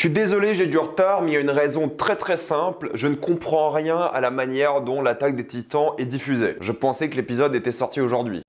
suis désolé, j'ai du retard, mais il y a une raison très simple. Je ne comprends rien à la manière dont l'Attaque des Titans est diffusée. Je pensais que l'épisode était sorti aujourd'hui.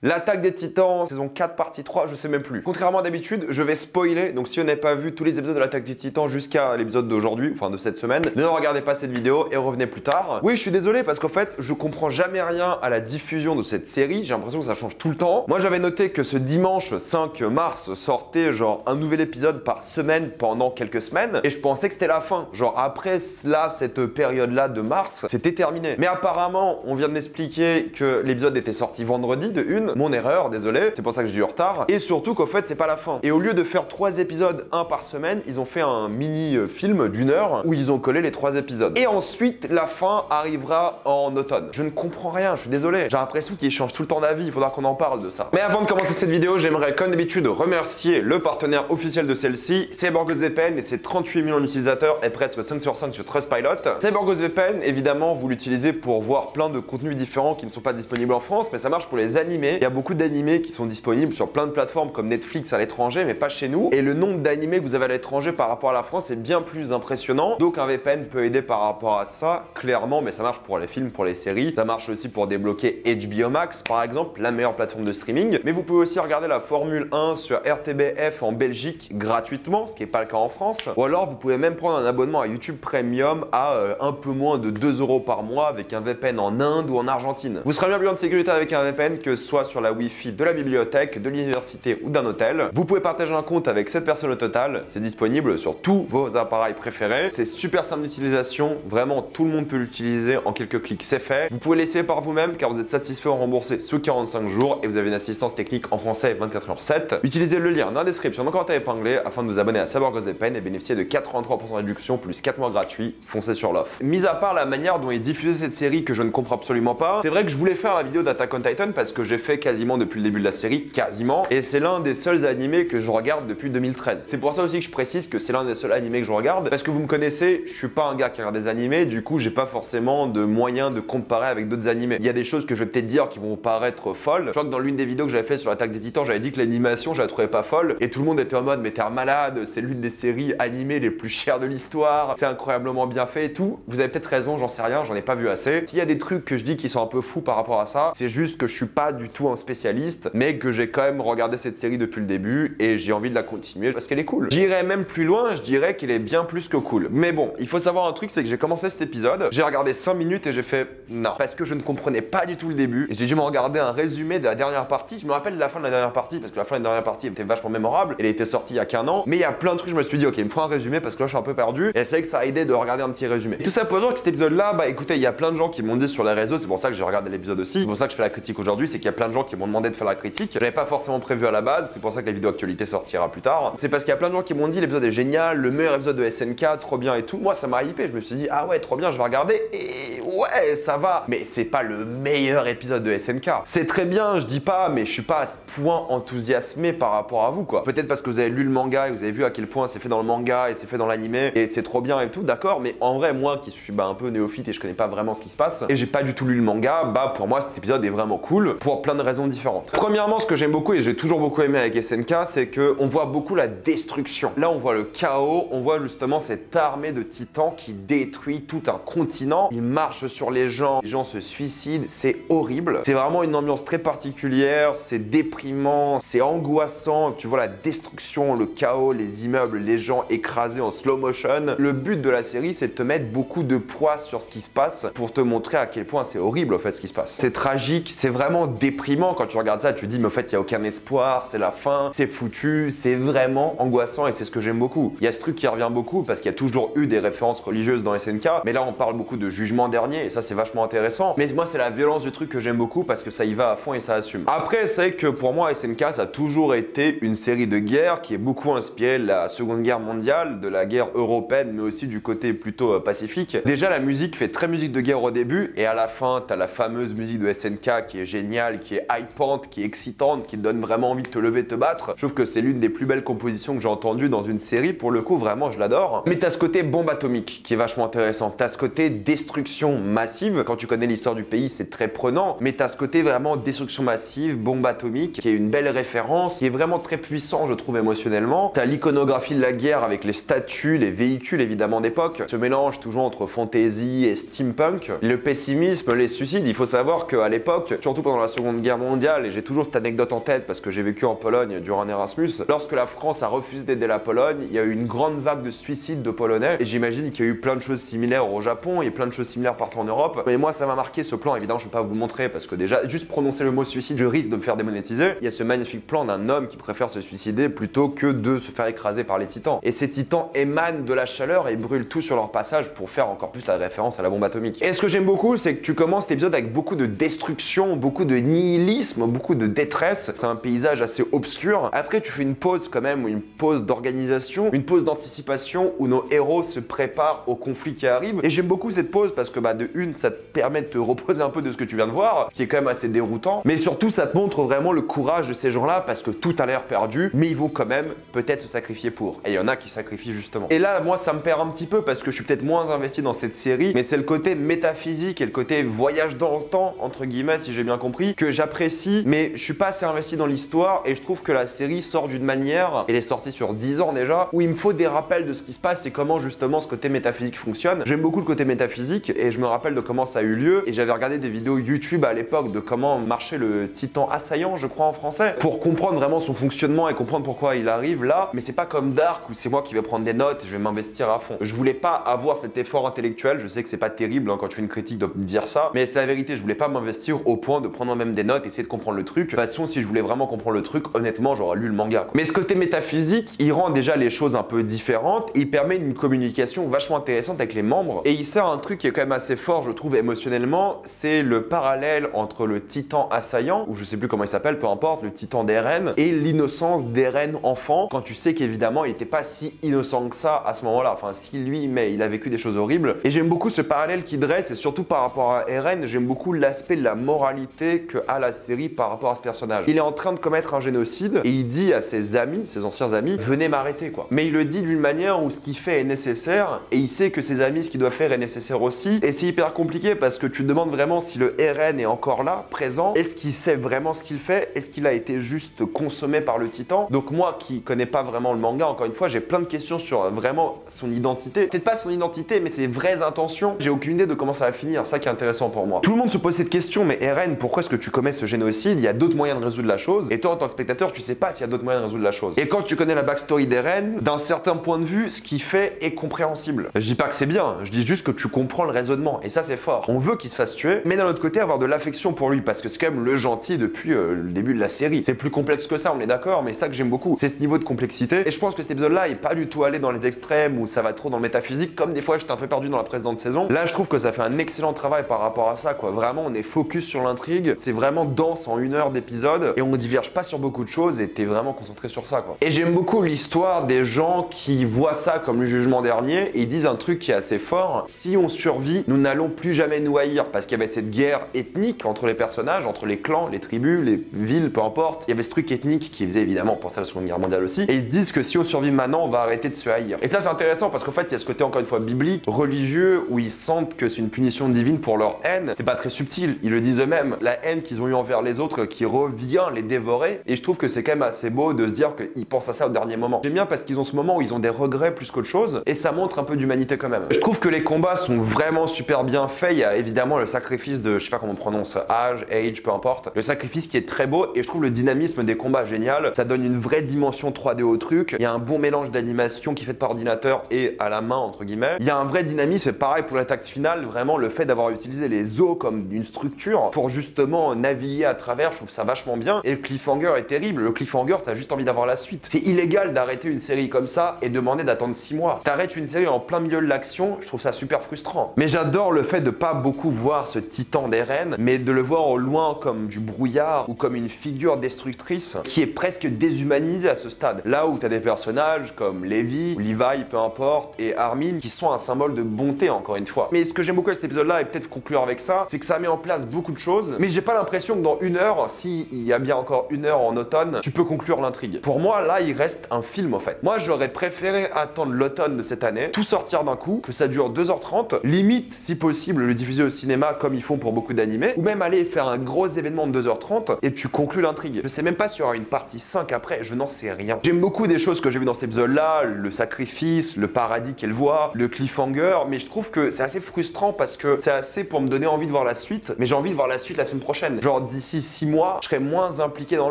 L'Attaque des Titans, saison 4, partie 3, je sais même plus. Contrairement à d'habitude, je vais spoiler, donc si vous n'avez pas vu tous les épisodes de l'Attaque des Titans jusqu'à l'épisode d'aujourd'hui, enfin de cette semaine, ne regardez pas cette vidéo et revenez plus tard. Oui, je suis désolé parce qu'en fait, je comprends jamais rien à la diffusion de cette série, j'ai l'impression que ça change tout le temps. Moi, j'avais noté que ce dimanche 5 mars sortait genre un nouvel épisode par semaine pendant quelques semaines, et je pensais que c'était la fin. Genre après là, cette période-là de mars, c'était terminé. Mais apparemment, on vient de m'expliquer que l'épisode était sorti vendredi de une. Mon erreur, désolé, c'est pour ça que j'ai du retard. Et surtout qu'au fait, c'est pas la fin. Et au lieu de faire 3 épisodes, un par semaine, ils ont fait un mini-film d'une heure où ils ont collé les 3 épisodes. Et ensuite, la fin arrivera en automne. Je ne comprends rien, je suis désolé. J'ai l'impression qu'ils changent tout le temps d'avis, il faudra qu'on en parle de ça. Mais avant de commencer cette vidéo, j'aimerais comme d'habitude remercier le partenaire officiel de celle-ci, CyberGhostVPN et ses 38 millions d'utilisateurs et presque 5 sur 5 sur Trustpilot. CyberGhostVPN, évidemment, vous l'utilisez pour voir plein de contenus différents qui ne sont pas disponibles en France, mais ça marche pour les animés. Il y a beaucoup d'animés qui sont disponibles sur plein de plateformes comme Netflix à l'étranger, mais pas chez nous. Et le nombre d'animés que vous avez à l'étranger par rapport à la France est bien plus impressionnant. Donc un VPN peut aider par rapport à ça, clairement, mais ça marche pour les films, pour les séries. Ça marche aussi pour débloquer HBO Max, par exemple, la meilleure plateforme de streaming. Mais vous pouvez aussi regarder la Formule 1 sur RTBF en Belgique gratuitement, ce qui n'est pas le cas en France. Ou alors vous pouvez même prendre un abonnement à YouTube Premium à un peu moins de 2 € par mois avec un VPN en Inde ou en Argentine. Vous serez bien plus en sécurité avec un VPN que soit sur la Wi-Fi de la bibliothèque, de l'université ou d'un hôtel. Vous pouvez partager un compte avec 7 personnes au total. C'est disponible sur tous vos appareils préférés. C'est super simple d'utilisation. Vraiment, tout le monde peut l'utiliser en quelques clics. C'est fait. Vous pouvez l'essayer par vous-même car vous êtes satisfait ou remboursé sous 45 jours et vous avez une assistance technique en français 24h/7. Utilisez le lien dans la description, dans le commentaire épinglé afin de vous abonner à CyberGhostVPN et bénéficier de 83% de réduction plus 4 mois gratuits. Foncez sur l'offre. Mis à part la manière dont est diffusée cette série que je ne comprends absolument pas, c'est vrai que je voulais faire la vidéo d'Attack on Titan parce que j'ai fait quasiment depuis le début de la série, quasiment, et c'est l'un des seuls animés que je regarde depuis 2013. C'est pour ça aussi que je précise que c'est l'un des seuls animés que je regarde, parce que vous me connaissez, je suis pas un gars qui regarde des animés, du coup j'ai pas forcément de moyens de comparer avec d'autres animés. Il y a des choses que je vais peut-être dire qui vont paraître folles. Je crois que dans l'une des vidéos que j'avais fait sur l'Attaque des Titans, j'avais dit que l'animation je la trouvais pas folle, et tout le monde était en mode mais t'es un malade, c'est l'une des séries animées les plus chères de l'histoire, c'est incroyablement bien fait et tout. Vous avez peut-être raison, j'en sais rien, j'en ai pas vu assez. S'il y a des trucs que je dis qui sont un peu fous par rapport à ça, c'est juste que je suis pas du tout un spécialiste, mais que j'ai quand même regardé cette série depuis le début et j'ai envie de la continuer parce qu'elle est cool. J'irais même plus loin, je dirais qu'elle est bien plus que cool. Mais bon, il faut savoir un truc, c'est que j'ai commencé cet épisode, j'ai regardé 5 minutes et j'ai fait non, parce que je ne comprenais pas du tout le début. J'ai dû me regarder un résumé de la dernière partie. Je me rappelle de la fin de la dernière partie parce que la fin de la dernière partie était vachement mémorable. Elle était sortie il y a qu'un an, mais il y a plein de trucs, je me suis dit ok, il me faut un résumé parce que là je suis un peu perdu et c'est vrai que ça a aidé de regarder un petit résumé. Et tout ça pour dire que cet épisode là, bah écoutez, il y a plein de gens qui m'ont dit sur les réseaux, c'est pour ça que j'ai regardé l'épisode aussi, c'est pour ça que je fais la critique aujourd'hui, c'est qu'il y a plein de gens qui m'ont demandé de faire la critique. J'avais pas forcément prévu à la base, c'est pour ça que la vidéo actualité sortira plus tard. C'est parce qu'il y a plein de gens qui m'ont dit l'épisode est génial, le meilleur épisode de SNK, trop bien et tout. Moi ça m'a hypé, je me suis dit ah ouais trop bien, je vais regarder et ouais ça va. Mais c'est pas le meilleur épisode de SNK. C'est très bien, je dis pas, mais je suis pas à ce point enthousiasmé par rapport à vous quoi. Peut-être parce que vous avez lu le manga et vous avez vu à quel point c'est fait dans le manga et c'est fait dans l'animé et c'est trop bien et tout, d'accord, mais en vrai moi qui suis un peu néophyte et je connais pas vraiment ce qui se passe et j'ai pas du tout lu le manga, bah pour moi cet épisode est vraiment cool pour plein de raisons différentes. Premièrement, ce que j'aime beaucoup et j'ai toujours beaucoup aimé avec SNK, c'est que on voit beaucoup la destruction. Là on voit le chaos, on voit justement cette armée de titans qui détruit tout un continent, ils marchent sur les gens se suicident, c'est horrible. C'est vraiment une ambiance très particulière, c'est déprimant, c'est angoissant, tu vois la destruction, le chaos, les immeubles, les gens écrasés en slow motion. Le but de la série c'est de te mettre beaucoup de poids sur ce qui se passe pour te montrer à quel point c'est horrible en fait ce qui se passe. C'est tragique, c'est vraiment déprimant quand tu regardes ça, tu te dis mais en fait il n'y a aucun espoir, c'est la fin, c'est foutu, c'est vraiment angoissant et c'est ce que j'aime beaucoup. Il y a ce truc qui revient beaucoup parce qu'il y a toujours eu des références religieuses dans SNK, mais là on parle beaucoup de jugement dernier et ça c'est vachement intéressant. Mais moi c'est la violence du truc que j'aime beaucoup parce que ça y va à fond et ça assume. Après c'est vrai que pour moi SNK ça a toujours été une série de guerres qui est beaucoup inspirée de la Seconde Guerre mondiale, de la guerre européenne mais aussi du côté plutôt pacifique. Déjà la musique fait très musique de guerre au début et à la fin t'as la fameuse musique de SNK qui est géniale, qui est est hypante, qui est excitante, qui te donne vraiment envie de te lever, de te battre. Je trouve que c'est l'une des plus belles compositions que j'ai entendues dans une série. Pour le coup, vraiment, je l'adore. Mais t'as ce côté bombe atomique qui est vachement intéressant. T'as ce côté destruction massive. Quand tu connais l'histoire du pays, c'est très prenant. Mais t'as ce côté vraiment destruction massive, bombe atomique, qui est une belle référence, qui est vraiment très puissant, je trouve, émotionnellement. T'as l'iconographie de la guerre avec les statues, les véhicules, évidemment, d'époque. Ce mélange toujours entre fantasy et steampunk. Le pessimisme, les suicides, il faut savoir qu'à l'époque, surtout pendant la Seconde Guerre mondiale, et j'ai toujours cette anecdote en tête parce que j'ai vécu en Pologne durant un Erasmus, lorsque la France a refusé d'aider la Pologne, il y a eu une grande vague de suicides de Polonais, et j'imagine qu'il y a eu plein de choses similaires au Japon, et plein de choses similaires partout en Europe. Mais moi, ça m'a marqué ce plan, évidemment, je ne vais pas vous le montrer parce que déjà, juste prononcer le mot suicide, je risque de me faire démonétiser. Il y a ce magnifique plan d'un homme qui préfère se suicider plutôt que de se faire écraser par les titans. Et ces titans émanent de la chaleur et brûlent tout sur leur passage pour faire encore plus la référence à la bombe atomique. Et ce que j'aime beaucoup, c'est que tu commences cet épisode avec beaucoup de destruction, beaucoup de nihilisme, beaucoup de détresse. C'est un paysage assez obscur. Après, tu fais une pause quand même, une pause d'organisation, une pause d'anticipation où nos héros se préparent au conflit qui arrive. Et j'aime beaucoup cette pause parce que de une, ça te permet de te reposer un peu de ce que tu viens de voir, ce qui est quand même assez déroutant. Mais surtout, ça te montre vraiment le courage de ces gens-là parce que tout a l'air perdu, mais ils vont quand même peut-être se sacrifier pour. Et il y en a qui sacrifient justement. Et là, moi, ça me perd un petit peu parce que je suis peut-être moins investi dans cette série, mais c'est le côté métaphysique et le côté voyage dans le temps, entre guillemets, si j'ai bien compris, que j'apprécie, mais je suis pas assez investi dans l'histoire et je trouve que la série sort d'une manière, elle est sortie sur 10 ans déjà, où il me faut des rappels de ce qui se passe et comment justement ce côté métaphysique fonctionne. J'aime beaucoup le côté métaphysique et je me rappelle de comment ça a eu lieu et j'avais regardé des vidéos YouTube à l'époque de comment marchait le titan assaillant, je crois en français, pour comprendre vraiment son fonctionnement et comprendre pourquoi il arrive là. Mais c'est pas comme Dark où c'est moi qui vais prendre des notes et je vais m'investir à fond. Je voulais pas avoir cet effort intellectuel, je sais que c'est pas terrible quand tu fais une critique de dire ça, mais c'est la vérité, je voulais pas m'investir au point de prendre même des notes, essayer de comprendre le truc. De toute façon, si je voulais vraiment comprendre le truc, honnêtement, j'aurais lu le manga, quoi. Mais ce côté métaphysique, il rend déjà les choses un peu différentes et il permet une communication vachement intéressante avec les membres. Et il sert un truc qui est quand même assez fort, je trouve, émotionnellement, c'est le parallèle entre le titan assaillant, ou je sais plus comment il s'appelle, peu importe, le titan d'Eren, et l'innocence d'Eren enfant, quand tu sais qu'évidemment, il était pas si innocent que ça à ce moment-là. Enfin, si lui, mais il a vécu des choses horribles. Et j'aime beaucoup ce parallèle qu'il dresse, et surtout par rapport à Eren, j'aime beaucoup l'aspect de la moralité que a la série par rapport à ce personnage. Il est en train de commettre un génocide, et il dit à ses amis, ses anciens amis, venez m'arrêter, quoi. Mais il le dit d'une manière où ce qu'il fait est nécessaire, et il sait que ses amis, ce qu'il doit faire est nécessaire aussi. Et c'est hyper compliqué parce que tu te demandes vraiment si le Eren est encore là, présent. Est-ce qu'il sait vraiment ce qu'il fait? Est-ce qu'il a été juste consommé par le titan? Donc moi qui connais pas vraiment le manga, encore une fois, j'ai plein de questions sur vraiment son identité. Peut-être pas son identité, mais ses vraies intentions. J'ai aucune idée de comment ça va finir, ça qui est intéressant pour moi. Tout le monde se pose cette question, mais Eren, pourquoi est-ce que tu commets ce génocide? Il y a d'autres moyens de résoudre la chose. Et toi, en tant que spectateur, tu sais pas s'il y a d'autres moyens de résoudre la chose. Et quand tu connais la backstory d'Eren, d'un certain point de vue, ce qu'il fait est compréhensible. Je dis pas que c'est bien, je dis juste que tu comprends le raisonnement. Et ça, c'est fort. On veut qu'il se fasse tuer, mais d'un autre côté, avoir de l'affection pour lui, parce que c'est quand même le gentil depuis le début de la série. C'est plus complexe que ça, on est d'accord, mais ça que j'aime beaucoup, c'est ce niveau de complexité. Et je pense que cet épisode-là est pas du tout allé dans les extrêmes où ça va trop dans le métaphysique, comme des fois j'étais un peu perdu dans la précédente saison. Là, je trouve que ça fait un excellent travail par rapport à ça, quoi. Vraiment, on est focus sur l'intrigue, c'est vraiment dense en 1 heure d'épisode, et on diverge pas sur beaucoup de choses, et t'es vraiment concentré sur ça, quoi. Et j'aime beaucoup l'histoire des gens qui voient ça comme le jugement dernier, et ils disent un truc qui est assez fort. Si on survit, nous n'allons plus jamais nous haïr, parce qu'il y avait cette guerre ethnique entre les personnages, entre les clans, les tribus, les villes, peu importe. Il y avait ce truc ethnique qui faisait évidemment penser à la Seconde Guerre mondiale aussi, et ils se disent que si on survit maintenant, on va arrêter de se haïr. Et ça, c'est intéressant parce qu'en fait, il y a ce côté encore une fois biblique, religieux, où ils sentent que c'est une punition divine pour leur haine. C'est pas très subtil, ils le disent eux-mêmes. La haine qu'ils ont eue envers les autres qui revient les dévorer. Et je trouve que c'est quand même assez beau de se dire qu'ils pensent à ça au dernier moment. J'aime bien parce qu'ils ont ce moment où ils ont des regrets plus qu'autre chose, et ça montre un peu d'humanité quand même. Je trouve que les combats sont vraiment super bien faits. Il y a évidemment le sacrifice de, je sais pas comment on prononce, age, peu importe. Le sacrifice qui est très beau, et je trouve le dynamisme des combats génial. Ça donne une vraie dimension 3D au truc. Il y a un bon mélange d'animation qui est faite par ordinateur et à la main, entre guillemets. Il y a un vrai dynamisme, pareil pour l'attaque finale, vraiment le fait d'avoir utilisé les os comme une structure pour justement naviguer à travers, je trouve ça vachement bien. Et le cliffhanger est terrible. Le cliffhanger, t'as juste envie d'avoir la suite. C'est illégal d'arrêter une série comme ça et demander d'attendre 6 mois. T'arrêtes une série en plein milieu de l'action, je trouve ça super frustrant. Mais j'adore le fait de pas beaucoup voir ce titan d'Eren, mais de le voir au loin comme du brouillard ou comme une figure destructrice qui est presque déshumanisée à ce stade. Là où t'as des personnages comme Levi, ou Levi, peu importe, et Armin qui sont un symbole de bonté encore une fois. Mais ce que j'aime beaucoup à cet épisode-là, et peut-être conclure avec ça, c'est que ça met en place beaucoup de choses, mais j'ai pas l'impression l'impression que dans 1 heure, s'il y a bien encore 1 heure en automne, tu peux conclure l'intrigue. Pour moi, là, il reste un film en fait. Moi, j'aurais préféré attendre l'automne de cette année, tout sortir d'un coup, que ça dure 2h30, limite, si possible, le diffuser au cinéma comme ils font pour beaucoup d'animés, ou même aller faire un gros événement de 2h30 et tu conclus l'intrigue. Je sais même pas s'il y aura une partie 5 après, je n'en sais rien. J'aime beaucoup des choses que j'ai vues dans cet épisode-là, le sacrifice, le paradis qu'elle voit, le cliffhanger, mais je trouve que c'est assez frustrant parce que c'est assez pour me donner envie de voir la suite, mais j'ai envie de voir la suite la semaine prochaine. Genre d'ici 6 mois, je serai moins impliqué dans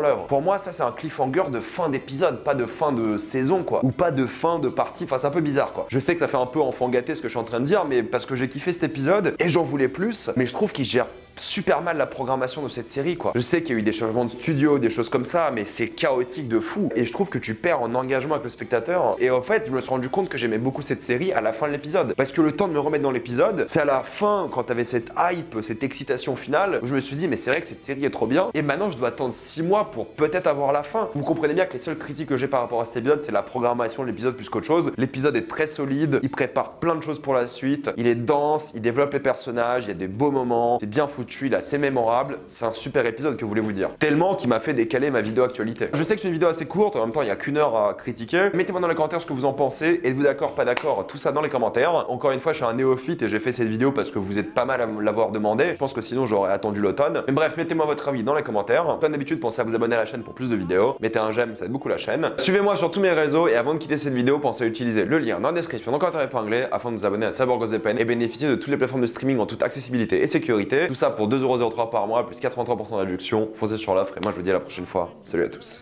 l'œuvre. Pour moi, ça c'est un cliffhanger de fin d'épisode, pas de fin de saison quoi, ou pas de fin de partie, enfin c'est un peu bizarre quoi. Je sais que ça fait un peu enfant gâté ce que je suis en train de dire, mais parce que j'ai kiffé cet épisode et j'en voulais plus, mais je trouve qu'il gère super mal la programmation de cette série quoi. Je sais qu'il y a eu des changements de studio, des choses comme ça, mais c'est chaotique de fou et je trouve que tu perds en engagement avec le spectateur. Et en fait, je me suis rendu compte que j'aimais beaucoup cette série à la fin de l'épisode, parce que le temps de me remettre dans l'épisode, c'est à la fin quand t'avais cette hype, cette excitation finale, où je me suis dit mais c'est vrai que cette série est trop bien et maintenant je dois attendre 6 mois pour peut-être avoir la fin. Vous comprenez bien que les seules critiques que j'ai par rapport à cet épisode, c'est la programmation de l'épisode plus qu'autre chose. L'épisode est très solide, il prépare plein de choses pour la suite, il est dense, il développe les personnages, il y a des beaux moments, c'est bien foutu, il est assez mémorable, c'est un super épisode, que voulez-vous dire. Tellement qu'il m'a fait décaler ma vidéo actualité. Je sais que c'est une vidéo assez courte, en même temps il n'y a qu'une heure à critiquer. Mettez-moi dans les commentaires ce que vous en pensez, êtes-vous d'accord, pas d'accord, tout ça dans les commentaires. Encore une fois, je suis un néophyte et j'ai fait cette vidéo parce que vous êtes pas mal à me l'avoir demandé. Je pense que sinon j'aurais attendu l'automne. Mais bref, mettez-moi votre avis dans les commentaires. Comme d'habitude, pensez à vous abonner à la chaîne pour plus de vidéos. Mettez un j'aime, ça aide beaucoup la chaîne. Suivez-moi sur tous mes réseaux et avant de quitter cette vidéo, pensez à utiliser le lien dans la description, dans le commentaire épinglé, afin de vous abonner à CyberGhostVPN et bénéficier de toutes les plateformes de streaming en toute accessibilité et sécurité. Tout ça pour 2,03€ par mois, plus 83% de réduction. Foncez sur l'offre et moi je vous dis à la prochaine fois. Salut à tous.